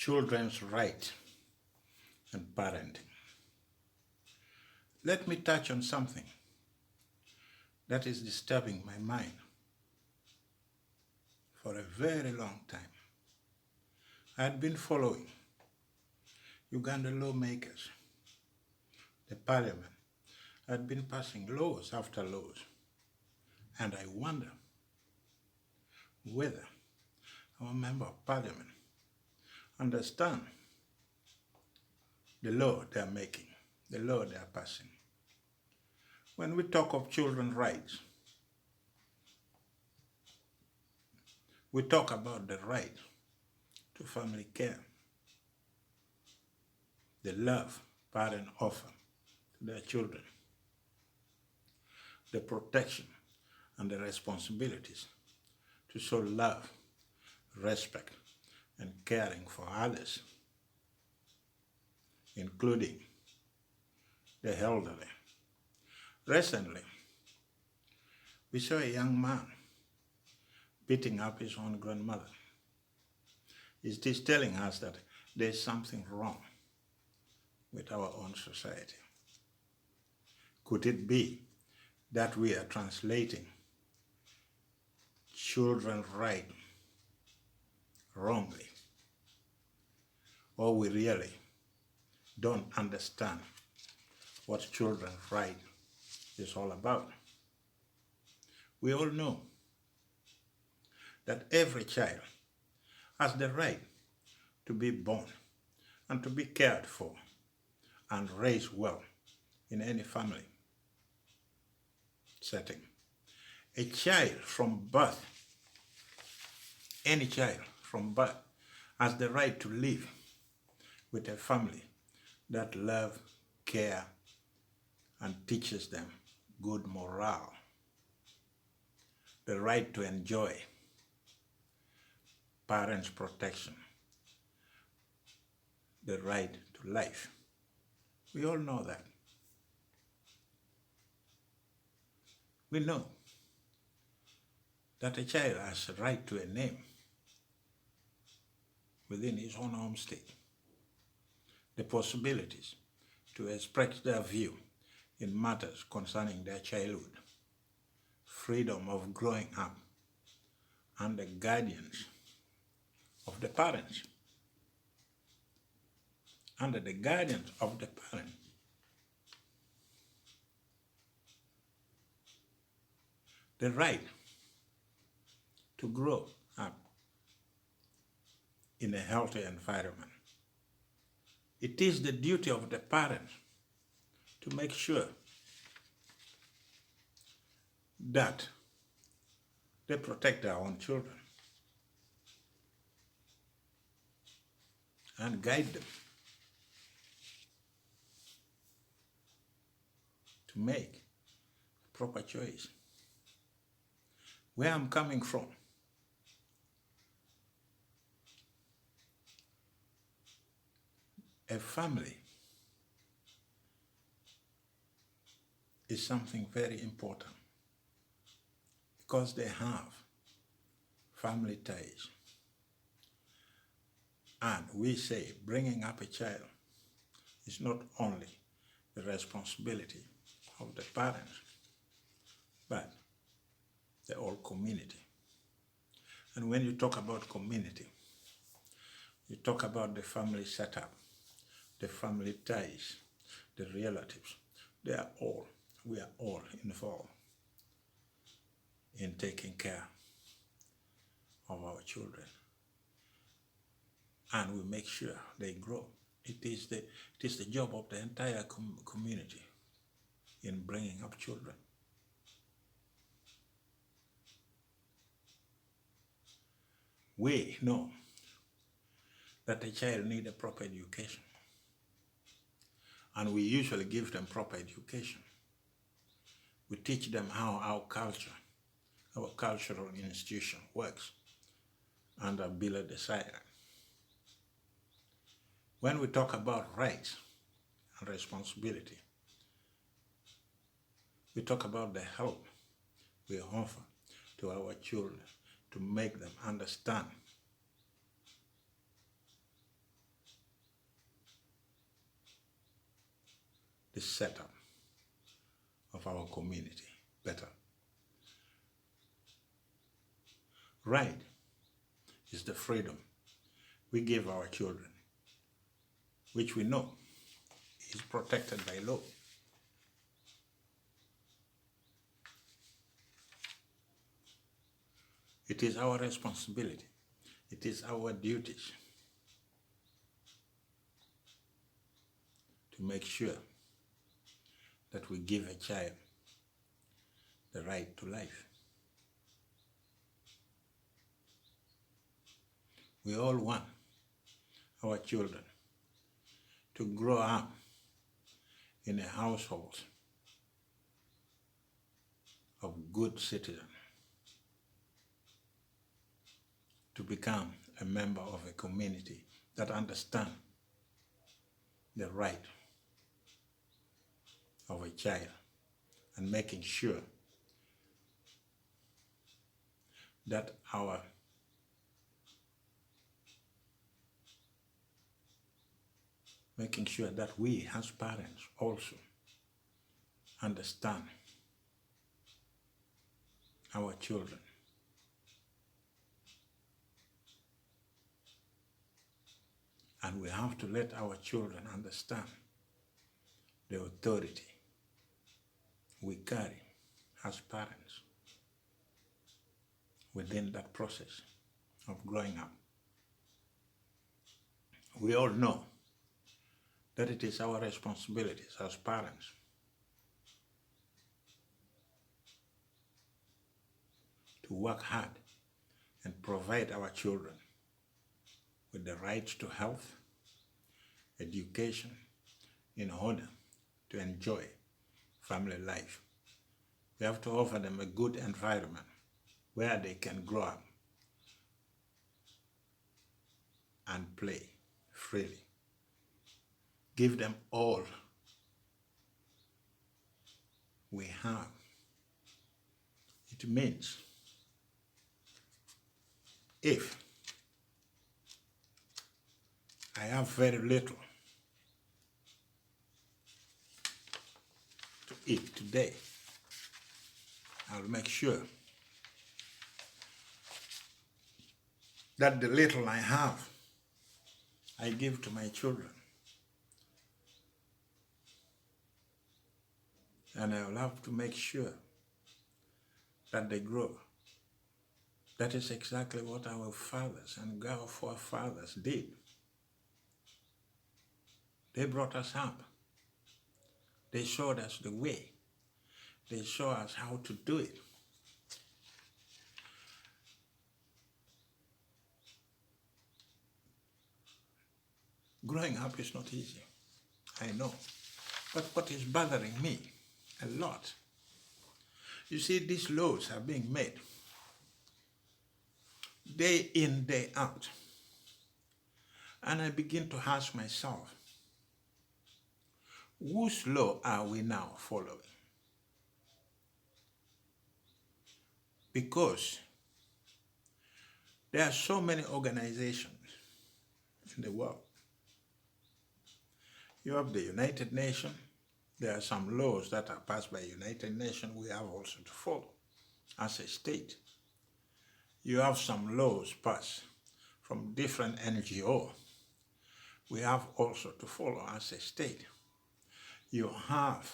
children's rights and parenting. Let me touch on something that is disturbing my mind for a very long time. I had been following Uganda lawmakers. The parliament had been passing laws after laws, and I wonder whether our member of parliament understand the law they are making, the law they are passing. When we talk of children's rights, we talk about the right to family care, the love parents offer to their children, the protection and the responsibilities to show love, respect, and caring for others, including the elderly. Recently, we saw a young man beating up his own grandmother. Is this telling us that there's something wrong with our own society? Could it be that we are translating children's rights wrongly? Or we really don't understand what children's rights is all about? We all know that every child has the right to be born and to be cared for and raised well in any family setting. A child from birth, any child from birth, has the right to live with a family that love, care, and teaches them good morale. The right to enjoy parents' protection, the right to life. We all know that. We know that a child has a right to a name within his own home state, the possibilities to express their view in matters concerning their childhood, freedom of growing up, and the guardians of the parents. Under the guidance of the parent, the right to grow up in a healthy environment. It is the duty of the parents to make sure that they protect their own children and guide them to make a proper choice. Where I'm coming from, a family is something very important because they have family ties. And we say bringing up a child is not only the responsibility of the parents, but the whole community. And when you talk about community, you talk about the family setup, the family ties, the relatives. We are all involved in taking care of our children. And we make sure they grow. It is the job of the entire community in bringing up children. We know that a child needs a proper education, and we usually give them proper education. We teach them how our cultural institution works under Bila Desire. When we talk about rights and responsibility, we talk about the help we offer to our children to make them understand setup of our community better. Right is the freedom we give our children, which we know is protected by law. It is our responsibility. It is our duties to make sure that we give a child the right to life. We all want our children to grow up in a household of good citizens, to become a member of a community that understands the right of a child, and making sure that we as parents also understand our children. And we have to let our children understand the authority we carry as parents within that process of growing up. We all know that it is our responsibilities as parents to work hard and provide our children with the rights to health, education, in order to enjoy family life. We have to offer them a good environment where they can grow up and play freely. Give them all we have. It means if I have very little to eat today, I'll make sure that the little I have, I give to my children. And I will have to make sure that they grow. That is exactly what our fathers and our forefathers did. They brought us up. They showed us the way. They showed us how to do it. Growing up is not easy, I know. But what is bothering me a lot, you see, these laws are being made day in, day out. And I begin to ask myself, whose law are we now following? Because there are so many organizations in the world. You have the United Nations. There are some laws that are passed by the United Nations we have also to follow as a state. You have some laws passed from different NGOs we have also to follow as a state. You have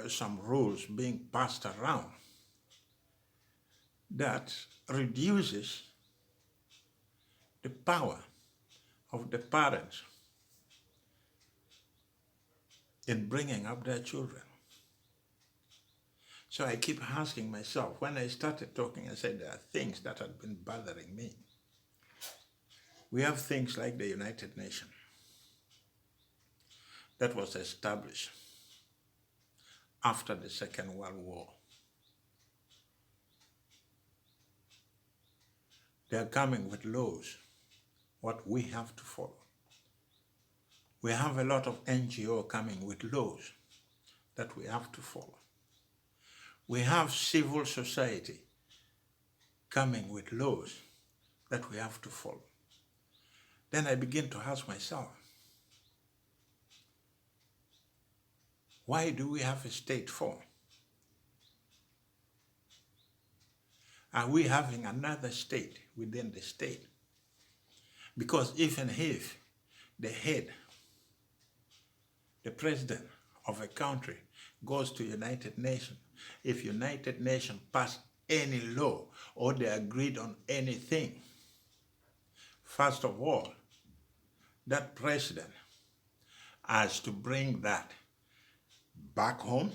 some rules being passed around that reduces the power of the parents in bringing up their children. So I keep asking myself, when I started talking, I said there are things that had been bothering me. We have things like the United Nations that was established after the Second World War. They are coming with laws, what we have to follow. We have a lot of NGOs coming with laws that we have to follow. We have civil society coming with laws that we have to follow. Then I begin to ask myself, Why do we have a state for? Are we having another state within the state? Because even if the head, the president of a country goes to United Nations, if United Nations pass any law or they agreed on anything, first of all, that president has to bring that back home,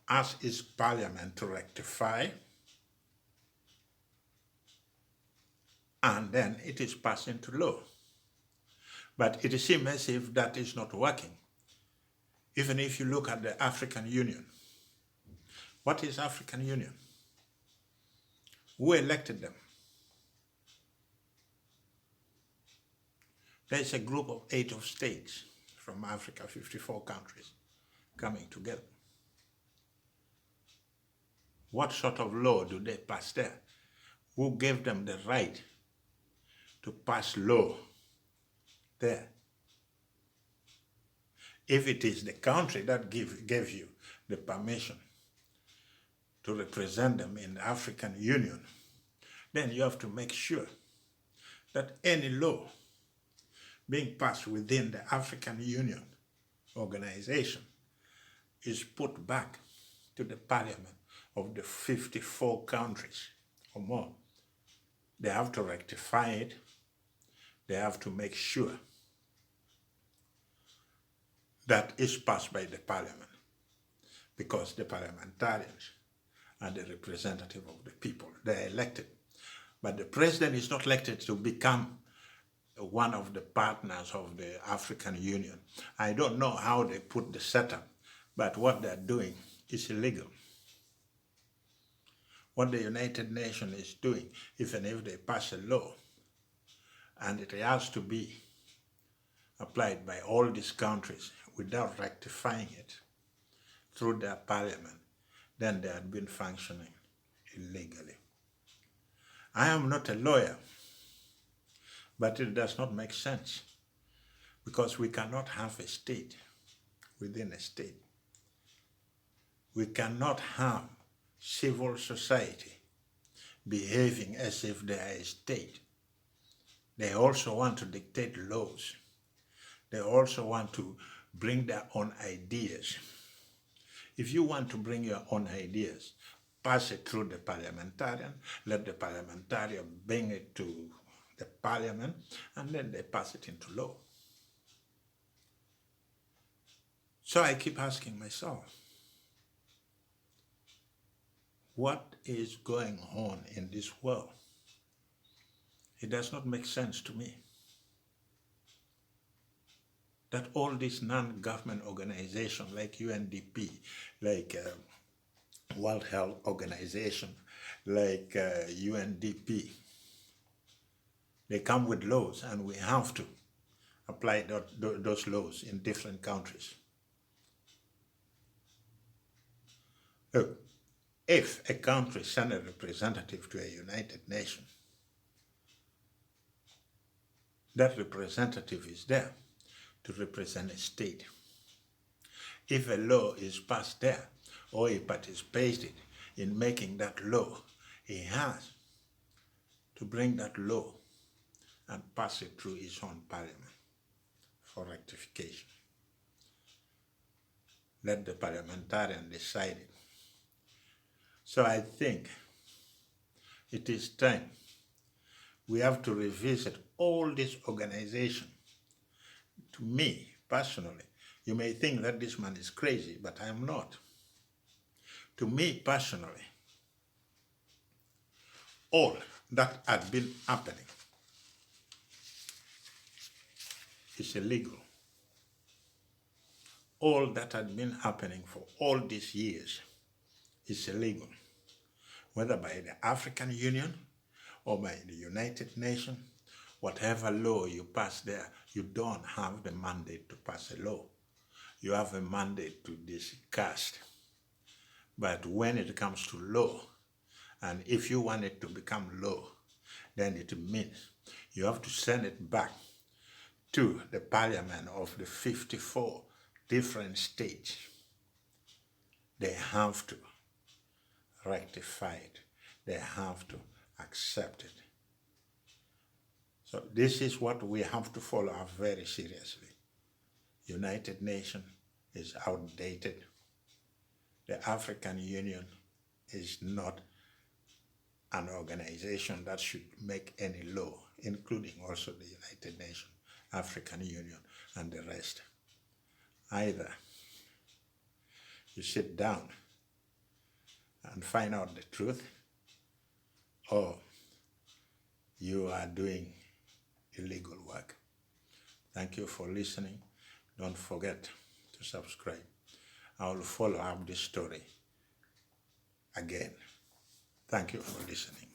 ask his parliament to rectify, and then it is passed into law. But it seems as if that is not working. Even if you look at the African Union. What is African Union? Who elected them? There is a group of 8 of states from Africa, 54 countries, coming together. What sort of law do they pass there? Who gave them the right to pass law there? If it is the country that gave you the permission to represent them in the African Union, then you have to make sure that any law being passed within the African Union organization is put back to the parliament of the 54 countries or more. They have to rectify it. They have to make sure that it's passed by the parliament, because the parliamentarians are the representative of the people. They're elected. But the president is not elected to become one of the partners of the African Union. I don't know how they put the setup, but what they're doing is illegal. What the United Nations is doing, even if they pass a law, and it has to be applied by all these countries without rectifying it through their parliament, then they had been functioning illegally. I am not a lawyer, but it does not make sense, because we cannot have a state within a state. We cannot have civil society behaving as if they are a state. They also want to dictate laws. They also want to bring their own ideas. If you want to bring your own ideas, pass it through the parliamentarian, let the parliamentarian bring it to the parliament, and then they pass it into law. So I keep asking myself, what is going on in this world? It does not make sense to me that all these non-government organizations like UNDP, like World Health Organization, like UNDP, they come with laws, and we have to apply those laws in different countries. Look, if a country sends a representative to a United Nations, that representative is there to represent a state. If a law is passed there, or he participated in making that law, he has to bring that law and pass it through his own parliament for rectification. Let the parliamentarian decide it. So I think it is time we have to revisit all these organizations. To me, personally, you may think that this man is crazy, but I am not. To me, personally, all that had been happening is illegal. All that had been happening for all these years is illegal, whether by the African Union or by the United Nations. Whatever law you pass there, you don't have the mandate to pass a law. You have a mandate to discuss. But when it comes to law, and if you want it to become law, then it means you have to send it back to the parliament of the 54 different states. They have to rectify it. They have to accept it. So this is what we have to follow up very seriously. United Nations is outdated. The African Union is not an organization that should make any law, including also the United Nations, African Union, and the rest. Either you sit down and find out the truth, or you are doing illegal work. Thank you for listening. Don't forget to subscribe. I will follow up this story again. Thank you for listening.